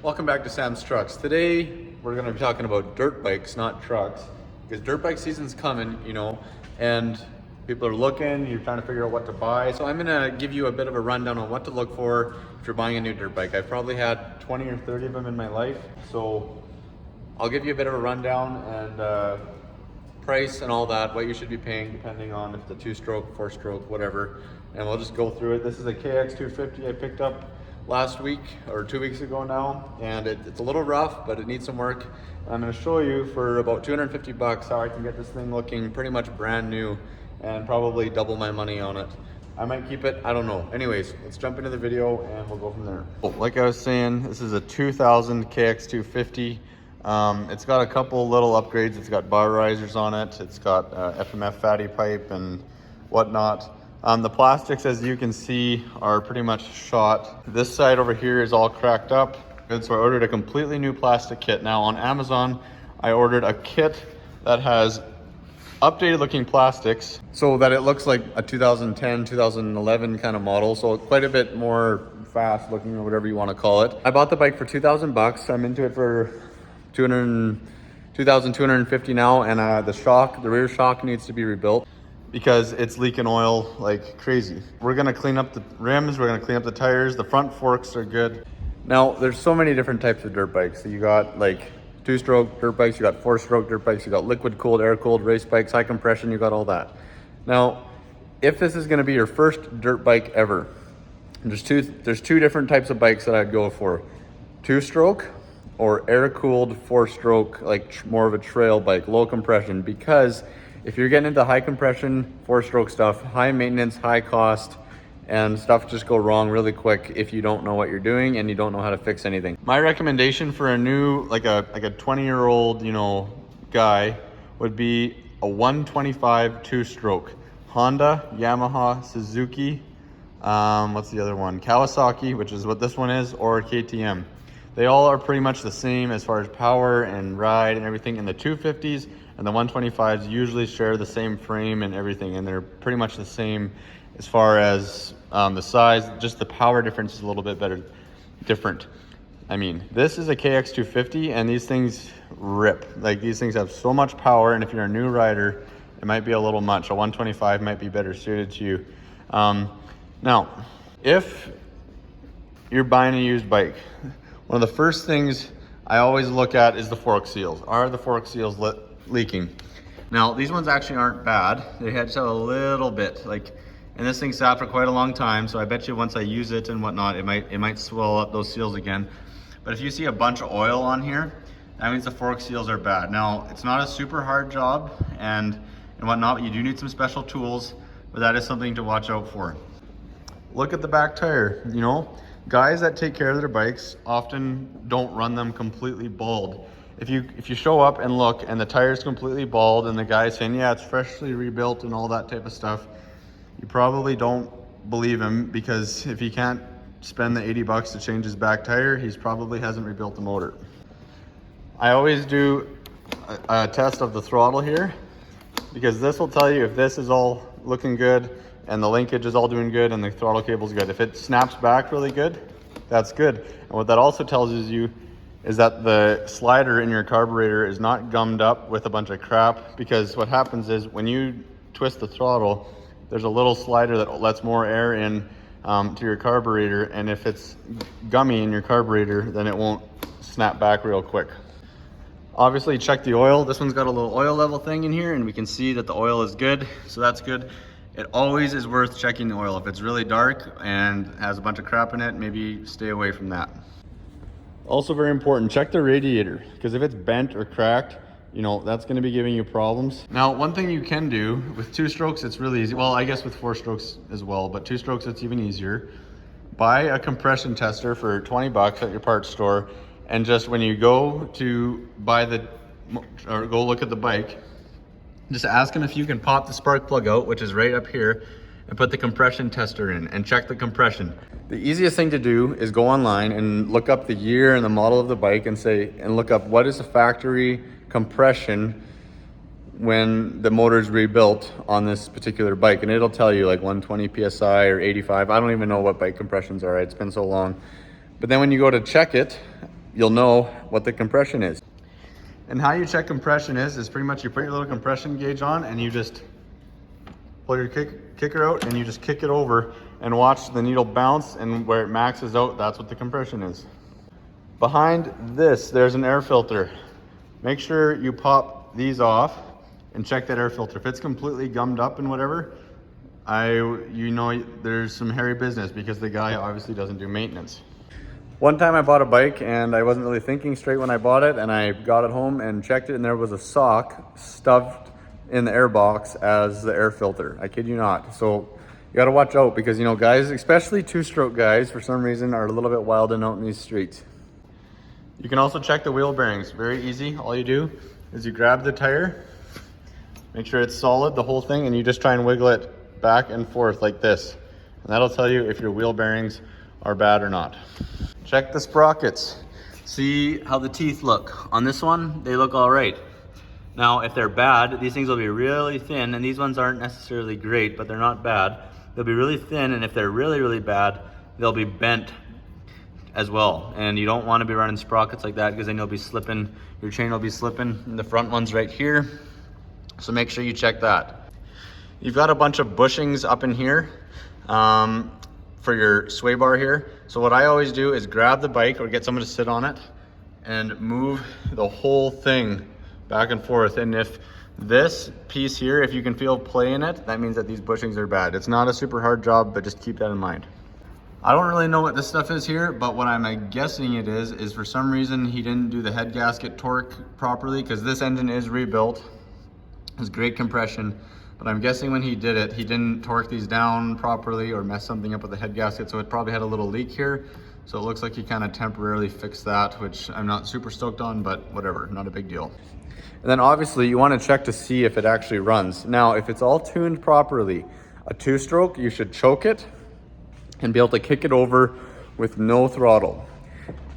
Welcome back to Sam's Trucks. Today we're going to be talking about dirt bikes, not trucks, because dirt bike season's coming, and people are looking, you're trying to figure out what to buy. So I'm going to give you a bit of a rundown on what to look for if you're buying a new dirt bike. I've probably had 20 or 30 of them in my life, so I'll give you a bit of a rundown and price and all that, what you should be paying depending on if it's a 2-stroke, 4-stroke, whatever, and we'll just go through it. This is a KX250 I picked up last week or 2 weeks ago now, and it's a little rough, but it needs some work. I'm going to show you for about 250 bucks how I can get this thing looking pretty much brand new and probably double my money on it. I might keep it, I don't know. Anyways, let's jump into the video and we'll go from there. Like I was saying, this is a 2000 KX250. It's got a couple little upgrades. It's got bar risers on it. It's got FMF fatty pipe and whatnot. The plastics, as you can see, are pretty much shot. This side over here is all cracked up. Good, so I ordered a completely new plastic kit. Now on Amazon, I ordered a kit that has updated looking plastics so that it looks like a 2010, 2011 kind of model. So quite a bit more fast looking or whatever you want to call it. I bought the bike for 2,000 bucks. I'm into it for 2,250 now, and the rear shock needs to be rebuilt because it's leaking oil like crazy. We're gonna clean up the rims, we're gonna clean up the tires. The front forks are good. Now, there's so many different types of dirt bikes. So you got like 2-stroke dirt bikes, you got 4-stroke dirt bikes, you got liquid cooled, air cooled race bikes, high compression, you got all that. Now, if this is gonna be your first dirt bike ever, there's two different types of bikes that I'd go for. 2-stroke or air-cooled 4-stroke, like more of a trail bike, low compression, because if you're getting into high compression 4-stroke stuff, high maintenance, high cost, and stuff just go wrong really quick if you don't know what you're doing and you don't know how to fix anything. My recommendation for a new, like a 20-year-old, guy would be a 125 2-stroke. Honda, Yamaha, Suzuki, what's the other one? Kawasaki, which is what this one is, or KTM. They all are pretty much the same as far as power and ride and everything. And the 250s and the 125s usually share the same frame and everything, and they're pretty much the same as far as the size. Just the power difference is a little bit different. I mean, this is a KX250 and these things rip. Like, these things have so much power, and if you're a new rider, it might be a little much. A 125 might be better suited to you. Now, if you're buying a used bike, one of the first things I always look at is the fork seals. Are the fork seals leaking? Now, these ones actually aren't bad. They just have a little bit, and this thing sat for quite a long time, so I bet you once I use it and whatnot, it might swell up those seals again. But if you see a bunch of oil on here, that means the fork seals are bad. Now, it's not a super hard job and whatnot, but you do need some special tools, but that is something to watch out for. Look at the back tire, Guys that take care of their bikes often don't run them completely bald. If you show up and look and the tire's completely bald and the guy's saying, yeah, it's freshly rebuilt and all that type of stuff, you probably don't believe him, because if he can't spend the 80 bucks to change his back tire, he's probably hasn't rebuilt the motor. I always do a test of the throttle here, because this will tell you if this is all looking good and the linkage is all doing good and the throttle cable's good. If it snaps back really good, that's good. And what that also tells you is that the slider in your carburetor is not gummed up with a bunch of crap, because what happens is when you twist the throttle, there's a little slider that lets more air in to your carburetor, and if it's gummy in your carburetor, then it won't snap back real quick. Obviously, check the oil. This one's got a little oil level thing in here, and we can see that the oil is good, so that's good. It always is worth checking the oil. If it's really dark and has a bunch of crap in it, maybe stay away from that. Also very important, check the radiator, because if it's bent or cracked, that's going to be giving you problems. Now, one thing you can do with 2-strokes, it's really easy. Well, I guess with 4-strokes as well, but 2-strokes, it's even easier. Buy a compression tester for 20 bucks at your parts store, and just when you go to go look at the bike, just ask them if you can pop the spark plug out, which is right up here, and put the compression tester in and check the compression. The easiest thing to do is go online and look up the year and the model of the bike and look up what is the factory compression when the motor is rebuilt on this particular bike, and it'll tell you like 120 psi or 85. I don't even know what bike compressions are. It's been so long. But then when you go to check it, you'll know what the compression is. And how you check compression is pretty much you put your little compression gauge on and you just pull your kicker out and you just kick it over and watch the needle bounce, and where it maxes out, that's what the compression is. Behind this, there's an air filter. Make sure you pop these off and check that air filter. If it's completely gummed up and whatever, you know there's some hairy business, because the guy obviously doesn't do maintenance. One time I bought a bike and I wasn't really thinking straight when I bought it, and I got it home and checked it, and there was a sock stuffed in the air box as the air filter. I kid you not. So you got to watch out, because, you know, guys, especially two-stroke guys, for some reason are a little bit wilding out in these streets. You can also check the wheel bearings. Very easy. All you do is you grab the tire, make sure it's solid, the whole thing, and you just try and wiggle it back and forth like this. And that'll tell you if your wheel bearings are bad or not. Check the sprockets. See how the teeth look. On this one, they look all right. Now, if they're bad, these things will be really thin, and these ones aren't necessarily great, but they're not bad. They'll be really thin, and if they're really, really bad, they'll be bent as well. And you don't want to be running sprockets like that, because then you'll be slipping, your chain will be slipping, and the front one's right here. So make sure you check that. You've got a bunch of bushings up in here for your sway bar here. So what I always do is grab the bike or get someone to sit on it and move the whole thing back and forth. And if this piece here, if you can feel play in it, that means that these bushings are bad. It's not a super hard job, but just keep that in mind. I don't really know what this stuff is here, but what I'm guessing it is for some reason he didn't do the head gasket torque properly, because this engine is rebuilt. It's great compression, but I'm guessing when he did it, he didn't torque these down properly or mess something up with the head gasket, so it probably had a little leak here. So it looks like he kind of temporarily fixed that, which I'm not super stoked on, but whatever, not a big deal. And then obviously you want to check to see if it actually runs. Now, if it's all tuned properly, a two-stroke, you should choke it and be able to kick it over with no throttle.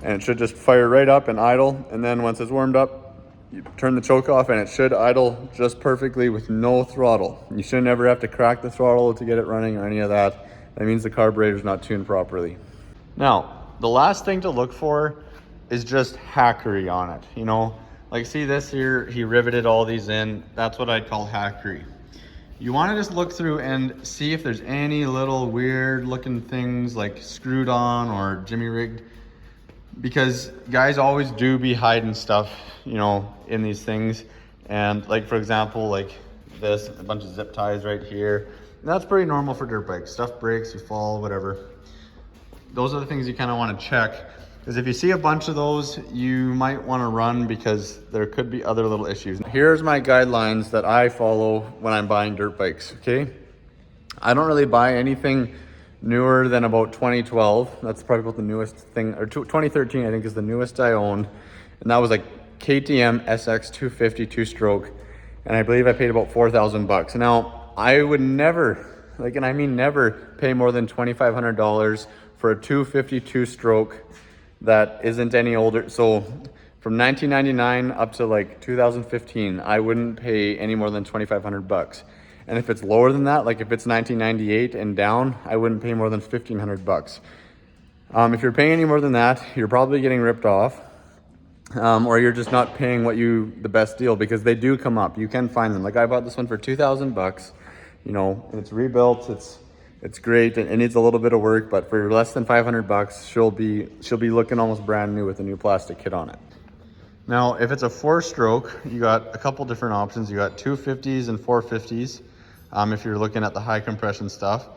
And it should just fire right up and idle. And then once it's warmed up, you turn the choke off and it should idle just perfectly with no throttle. You shouldn't ever have to crack the throttle to get it running or any of that. That means the carburetor's not tuned properly. Now, the last thing to look for is just hackery on it, you know? Like, see this here, he riveted all these in. That's what I'd call hackery. You want to just look through and see if there's any little weird looking things like screwed on or jimmy rigged, because guys always do be hiding stuff, you know, in these things. And like, for example, like this, a bunch of zip ties right here. And that's pretty normal for dirt bikes. Stuff breaks, you fall, whatever. Those are the things you kind of want to check. Because if you see a bunch of those, you might want to run, because there could be other little issues. Here's my guidelines that I follow when I'm buying dirt bikes, okay? I don't really buy anything newer than about 2012. That's probably about the newest thing, or 2013 I think is the newest I owned. And that was like KTM SX 250 two-stroke. And I believe I paid about 4,000 bucks. Now, I would never, like, and I mean never, pay more than $2,500 for a 250 two-stroke that isn't any older. So from 1999 up to like 2015, I wouldn't pay any more than 2,500 bucks. And if it's lower than that, like if it's 1998 and down, I wouldn't pay more than 1,500 bucks. If you're paying any more than that, you're probably getting ripped off, or you're just not paying the best deal, because they do come up. You can find them. Like, I bought this one for 2,000 bucks, you know, and it's rebuilt. It's great, and it needs a little bit of work, but for less than 500 bucks, she'll be looking almost brand new with a new plastic kit on it. Now, if it's a 4-stroke, you got a couple different options. You got 250s and 450s. If you're looking at the high compression stuff.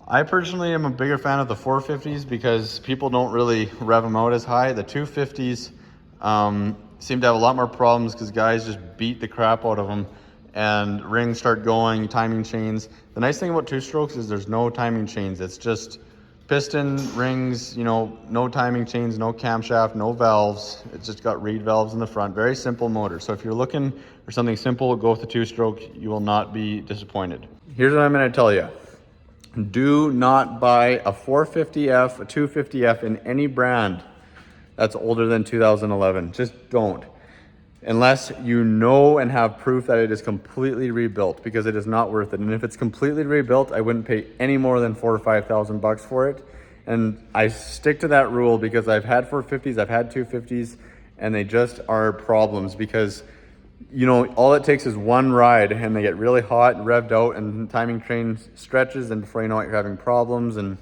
I personally am a bigger fan of the 450s because people don't really rev them out as high. The 250s seem to have a lot more problems because guys just beat the crap out of them, and rings start going, timing chains. The nice thing about 2-strokes is there's no timing chains. It's just piston, rings, you know, no timing chains, no camshaft, no valves. It's just got reed valves in the front. Very simple motor. So if you're looking for something simple, go with the 2-stroke. You will not be disappointed. Here's what I'm going to tell you. Do not buy a 450F, a 250F in any brand that's older than 2011. Just don't. Unless you know and have proof that it is completely rebuilt, because it is not worth it. And if it's completely rebuilt, I wouldn't pay any more than $4,000 or $5,000 for it. And I stick to that rule because I've had 450s, I've had 250s, and they just are problems because, you know, all it takes is one ride and they get really hot and revved out and timing chain stretches, and before you know it, you're having problems and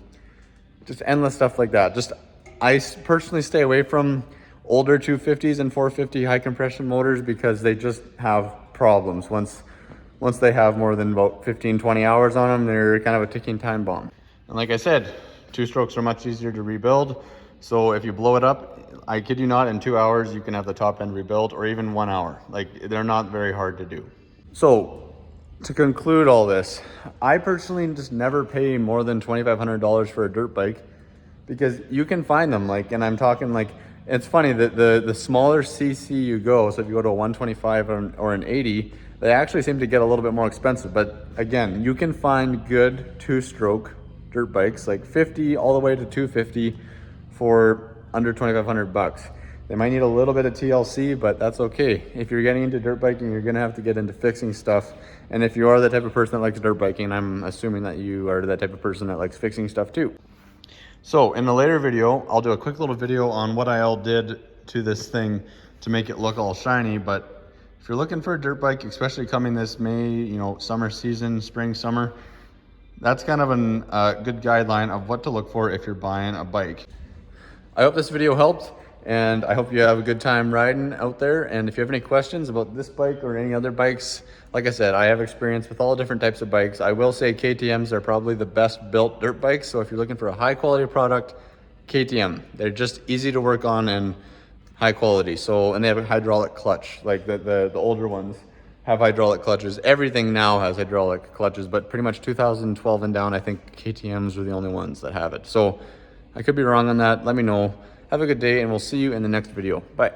just endless stuff like that. I personally stay away from older 250s and 450 high compression motors because they just have problems. Once they have more than about 15, 20 hours on them, they're kind of a ticking time bomb. And like I said, two strokes are much easier to rebuild. So if you blow it up, I kid you not, in 2 hours, you can have the top end rebuilt, or even 1 hour. Like, they're not very hard to do. So to conclude all this, I personally just never pay more than $2,500 for a dirt bike because you can find them. Like, and I'm talking like, it's funny that the smaller CC you go, so if you go to a 125 or an 80, they actually seem to get a little bit more expensive. But again, you can find good two-stroke dirt bikes, like 50 all the way to 250 for under 2,500 bucks. They might need a little bit of TLC, but that's okay. If you're getting into dirt biking, you're gonna have to get into fixing stuff. And if you are the type of person that likes dirt biking, I'm assuming that you are that type of person that likes fixing stuff too. So in the later video, I'll do a quick little video on what I all did to this thing to make it look all shiny. But if you're looking for a dirt bike, especially coming this May, you know, summer season, spring, summer, that's kind of a good guideline of what to look for if you're buying a bike. I hope this video helped, and I hope you have a good time riding out there. And if you have any questions about this bike or any other bikes, like I said, I have experience with all different types of bikes. I will say KTMs are probably the best built dirt bikes. So if you're looking for a high quality product, KTM. They're just easy to work on and high quality. So, and they have a hydraulic clutch, like the older ones have hydraulic clutches. Everything now has hydraulic clutches, but pretty much 2012 and down, I think KTMs are the only ones that have it. So I could be wrong on that. Let me know. Have a good day, and we'll see you in the next video. Bye.